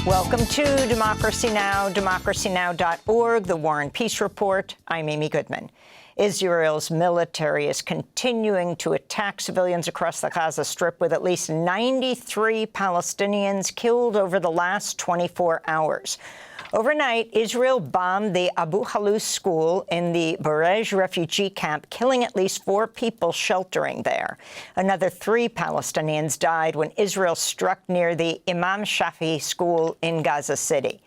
Welcome to Democracy Now!, democracynow.org, the War and Peace Report. I'm Amy Goodman. Israel's military is continuing to attack civilians across the Gaza Strip, with at least 93 Palestinians killed over the last 24 hours. Overnight, Israel bombed the Abu Halus school in the Barej refugee camp, killing at least 4 people sheltering there. Another 3 Palestinians died when Israel struck near the Imam Shafi school in Gaza City.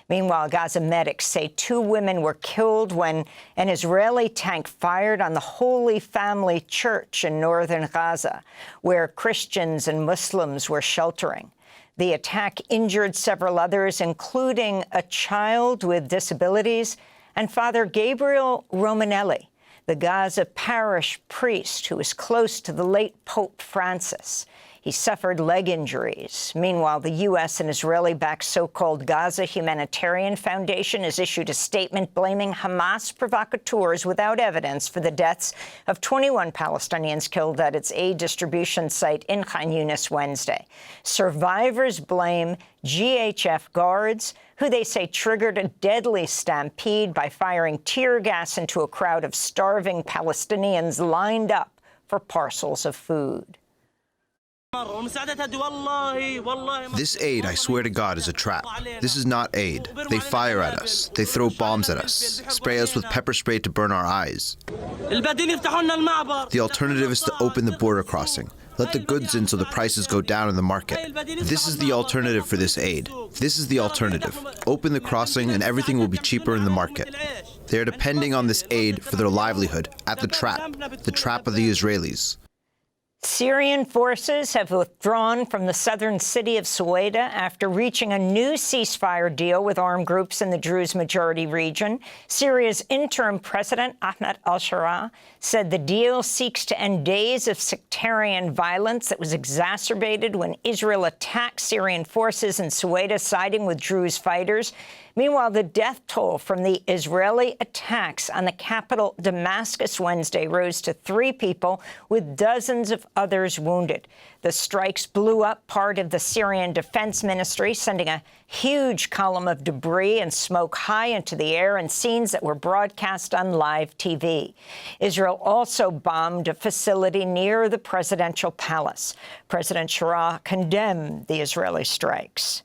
Meanwhile, Gaza medics say 2 women were killed when an Israeli tank fired on the Holy Family Church in northern Gaza, where Christians and Muslims were sheltering. The attack injured several others, including a child with disabilities and Father Gabriel Romanelli, the Gaza parish priest who was close to the late Pope Francis. He suffered leg injuries. Meanwhile, the U.S. and Israeli-backed so-called Gaza Humanitarian Foundation has issued a statement blaming Hamas provocateurs without evidence for the deaths of 21 Palestinians killed at its aid distribution site in Khan Yunis Wednesday. Survivors blame GHF guards, who they say triggered a deadly stampede by firing tear gas into a crowd of starving Palestinians lined up for parcels of food. This aid, I swear to God, is a trap. This is not aid. They fire at us. They throw bombs at us, spray us with pepper spray to burn our eyes. The alternative is to open the border crossing. Let the goods in so the prices go down in the market. This is the alternative for this aid. This is the alternative. Open the crossing and everything will be cheaper in the market. They are depending on this aid for their livelihood at the trap of the Israelis. Syrian forces have withdrawn from the southern city of Sueda after reaching a new ceasefire deal with armed groups in the Druze-majority region. Syria's interim president, Ahmed al-Sharaa, said the deal seeks to end days of sectarian violence that was exacerbated when Israel attacked Syrian forces in Sueda, siding with Druze fighters. Meanwhile, the death toll from the Israeli attacks on the capital Damascus Wednesday rose to 3 people, with dozens of others wounded. The strikes blew up part of the Syrian Defense Ministry, sending a huge column of debris and smoke high into the air in scenes that were broadcast on live TV. Israel also bombed a facility near the presidential palace. President Sharaa condemned the Israeli strikes.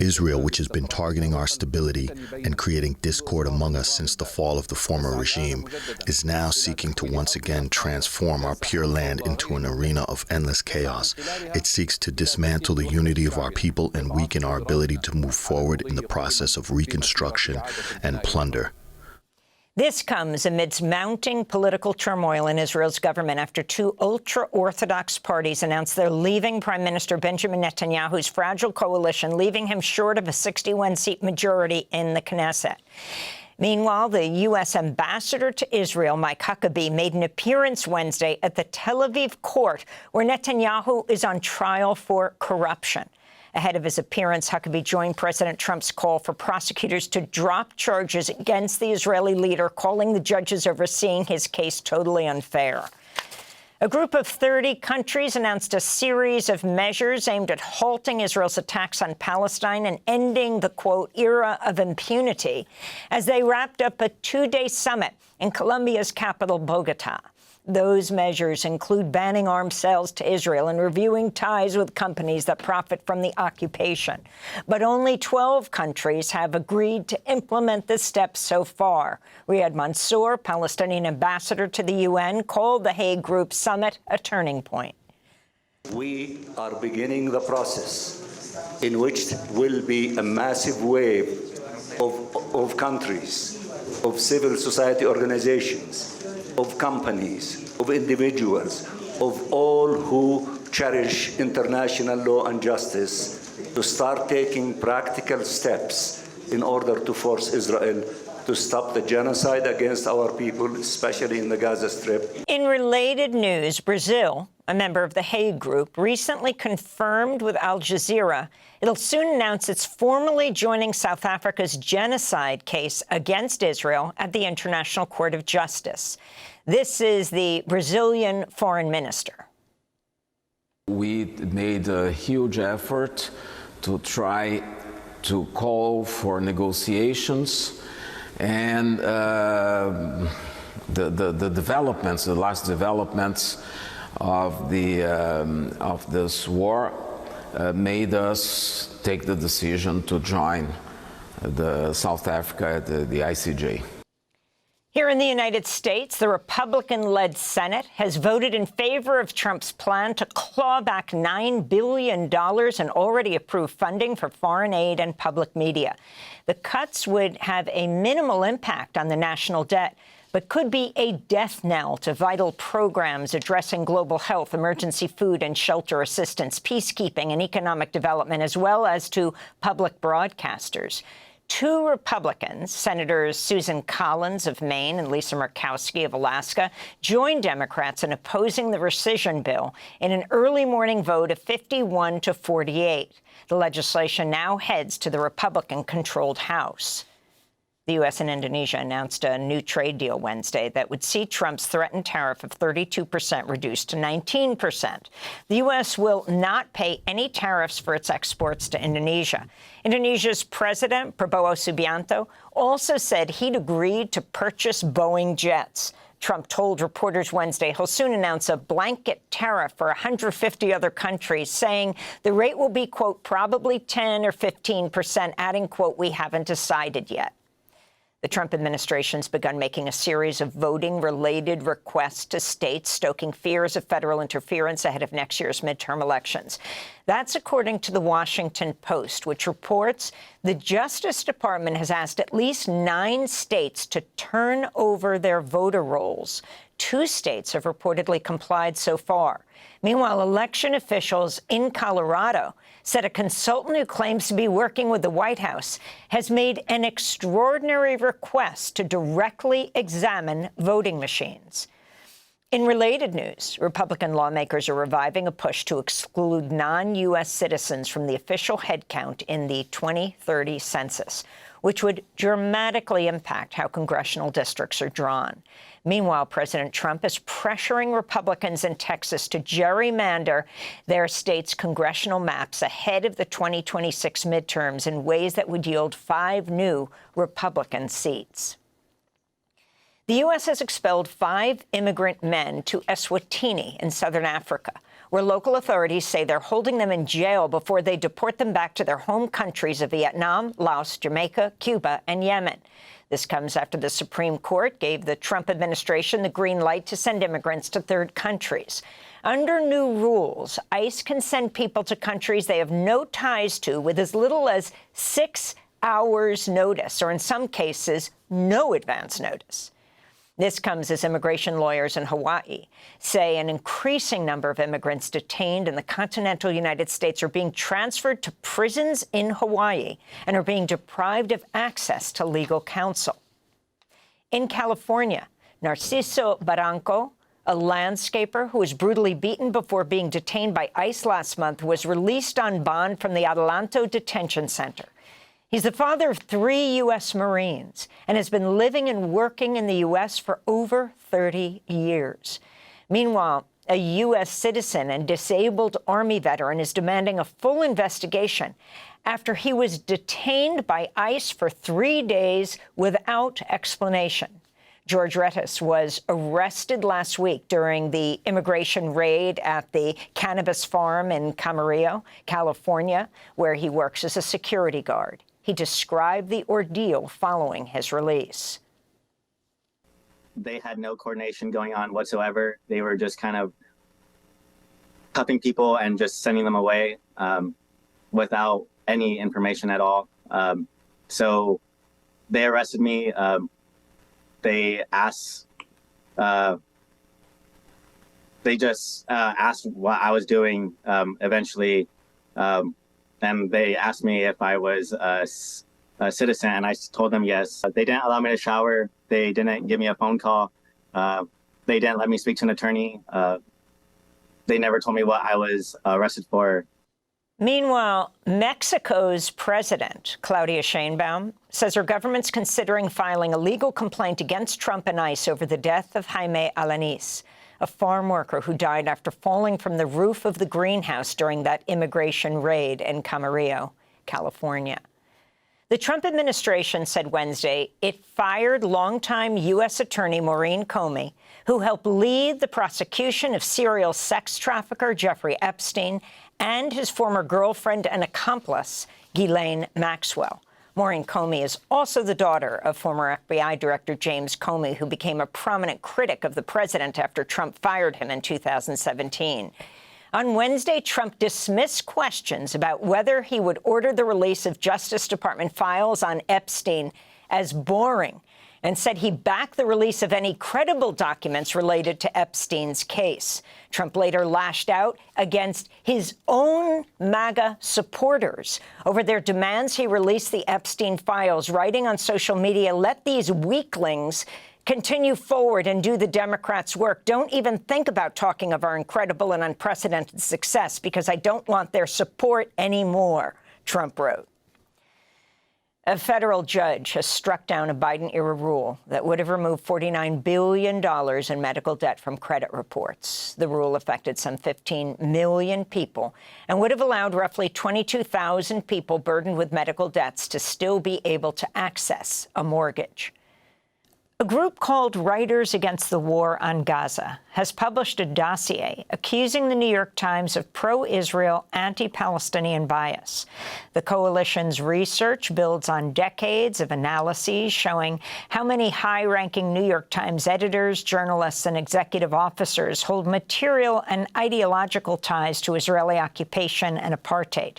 Israel, which has been targeting our stability and creating discord among us since the fall of the former regime, is now seeking to once again transform our pure land into an arena of endless chaos. It seeks to dismantle the unity of our people and weaken our ability to move forward in the process of reconstruction and plunder. This comes amidst mounting political turmoil in Israel's government after 2 ultra-orthodox parties announced they're leaving Prime Minister Benjamin Netanyahu's fragile coalition, leaving him short of a 61-seat majority in the Knesset. Meanwhile, the U.S. ambassador to Israel, Mike Huckabee, made an appearance Wednesday at the Tel Aviv court, where Netanyahu is on trial for corruption. Ahead of his appearance, Huckabee joined President Trump's call for prosecutors to drop charges against the Israeli leader, calling the judges overseeing his case totally unfair. A group of 30 countries announced a series of measures aimed at halting Israel's attacks on Palestine and ending the, quote, era of impunity, as they wrapped up a 2-day summit in Colombia's capital, Bogota. Those measures include banning arms sales to Israel and reviewing ties with companies that profit from the occupation. But only 12 countries have agreed to implement the steps so far. Riyad Mansour, Palestinian ambassador to the UN, called the Hague Group summit a turning point. We are beginning the process in which will be a massive wave of countries, of civil society organizations, of companies, of individuals, of all who cherish international law and justice, to start taking practical steps in order to force Israel to stop the genocide against our people, especially in the Gaza Strip. In related news, Brazil, a member of the Hague Group, recently confirmed with Al Jazeera it'll soon announce it's formally joining South Africa's genocide case against Israel at the International Court of Justice. This is the Brazilian foreign minister. We made a huge effort to try to call for negotiations, and the developments, the last developments of this war made us take the decision to join South Africa, the ICJ. Here in the United States, the Republican-led Senate has voted in favor of Trump's plan to claw back $9 billion in already approved funding for foreign aid and public media. The cuts would have a minimal impact on the national debt, but could be a death knell to vital programs addressing global health, emergency food and shelter assistance, peacekeeping and economic development, as well as to public broadcasters. Two Republicans, Senators Susan Collins of Maine and Lisa Murkowski of Alaska, joined Democrats in opposing the rescission bill in an early morning vote of 51 to 48. The legislation now heads to the Republican-controlled House. The U.S. and Indonesia announced a new trade deal Wednesday that would see Trump's threatened tariff of 32% reduced to 19%. The U.S. will not pay any tariffs for its exports to Indonesia. Indonesia's President, Prabowo Subianto, also said he'd agreed to purchase Boeing jets. Trump told reporters Wednesday he'll soon announce a blanket tariff for 150 other countries, saying the rate will be, quote, probably 10 or 15%, adding, quote, we haven't decided yet. The Trump administration's begun making a series of voting-related requests to states, stoking fears of federal interference ahead of next year's midterm elections. That's according to the Washington Post, which reports the Justice Department has asked at least 9 states to turn over their voter rolls. 2 states have reportedly complied so far. Meanwhile, election officials in Colorado said a consultant who claims to be working with the White House has made an extraordinary request to directly examine voting machines. In related news, Republican lawmakers are reviving a push to exclude non-U.S. citizens from the official head count in the 2030 census, which would dramatically impact how congressional districts are drawn. Meanwhile, President Trump is pressuring Republicans in Texas to gerrymander their state's congressional maps ahead of the 2026 midterms in ways that would yield 5 new Republican seats. The U.S. has expelled 5 immigrant men to Eswatini in southern Africa, where local authorities say they're holding them in jail before they deport them back to their home countries of Vietnam, Laos, Jamaica, Cuba, and Yemen. This comes after the Supreme Court gave the Trump administration the green light to send immigrants to third countries. Under new rules, ICE can send people to countries they have no ties to with as little as 6 hours' notice, or in some cases, no advance notice. This comes as immigration lawyers in Hawaii say an increasing number of immigrants detained in the continental United States are being transferred to prisons in Hawaii and are being deprived of access to legal counsel. In California, Narciso Barranco, a landscaper who was brutally beaten before being detained by ICE last month, was released on bond from the Adelanto Detention Center. He's the father of 3 U.S. Marines and has been living and working in the U.S. for over 30 years. Meanwhile, a U.S. citizen and disabled Army veteran is demanding a full investigation after he was detained by ICE for 3 days without explanation. George Rettis was arrested last week during the immigration raid at the cannabis farm in Camarillo, California, where he works as a security guard. He described the ordeal following his release. They had no coordination going on whatsoever. They were just kind of cuffing people and just sending them away without any information at all. So they arrested me. They asked, they just asked what I was doing eventually. And they asked me if I was a citizen, and I told them yes. They didn't allow me to shower. They didn't give me a phone call. They didn't let me speak to an attorney. They never told me what I was arrested for. Meanwhile, Mexico's president, Claudia Sheinbaum, says her government's considering filing a legal complaint against Trump and ICE over the death of Jaime Alanis, a farm worker who died after falling from the roof of the greenhouse during that immigration raid in Camarillo, California. The Trump administration said Wednesday it fired longtime U.S. Attorney Moren Comey, who helped lead the prosecution of serial sex trafficker Jeffrey Epstein and his former girlfriend and accomplice, Ghislaine Maxwell. Moren Comey is also the daughter of former FBI Director James Comey, who became a prominent critic of the president after Trump fired him in 2017. On Wednesday, Trump dismissed questions about whether he would order the release of Justice Department files on Epstein as boring, and said he backed the release of any credible documents related to Epstein's case. Trump later lashed out against his own MAGA supporters over their demands he release the Epstein files, writing on social media, "Let these weaklings continue forward and do the Democrats' work. Don't even think about talking of our incredible and unprecedented success because I don't want their support anymore," Trump wrote. A federal judge has struck down a Biden-era rule that would have removed $49 billion in medical debt from credit reports. The rule affected some 15 million people and would have allowed roughly 22,000 people burdened with medical debts to still be able to access a mortgage. A group called Writers Against the War on Gaza has published a dossier accusing the New York Times of pro-Israel, anti-Palestinian bias. The coalition's research builds on decades of analyses showing how many high-ranking New York Times editors, journalists, and executive officers hold material and ideological ties to Israeli occupation and apartheid.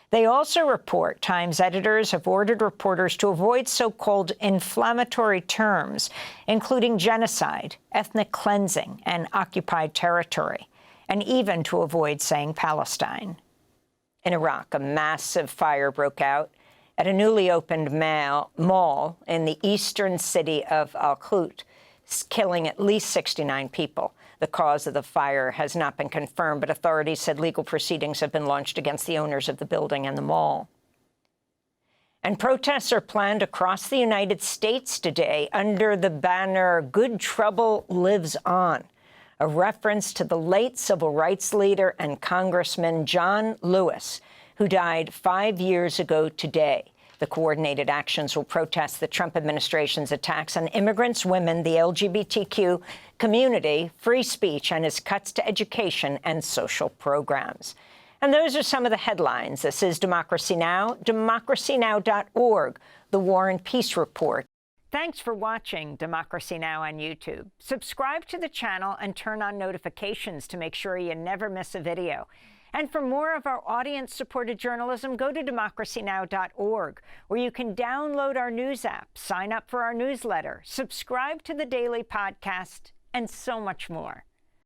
They also report Times editors have ordered reporters to avoid so-called inflammatory terms, including genocide, ethnic cleansing, and occupied territory, and even to avoid saying Palestine. In Iraq, a massive fire broke out at a newly opened mall in the eastern city of Al-Qut, killing at least 69 people. The cause of the fire has not been confirmed, but authorities said legal proceedings have been launched against the owners of the building and the mall. And protests are planned across the United States today under the banner "Good Trouble Lives On," a reference to the late civil rights leader and Congressman John Lewis, who died 5 years ago today. The coordinated actions will protest the Trump administration's attacks on immigrants, women, the LGBTQ community, free speech, and its cuts to education and social programs. And those are some of the headlines. This is Democracy Now!, democracynow.org, the War and Peace Report. Thanks for watching Democracy Now! On YouTube. Subscribe to the channel and turn on notifications to make sure you never miss a video. And for more of our audience-supported journalism, go to democracynow.org, where you can download our news app, sign up for our newsletter, subscribe to the daily podcast, and so much more.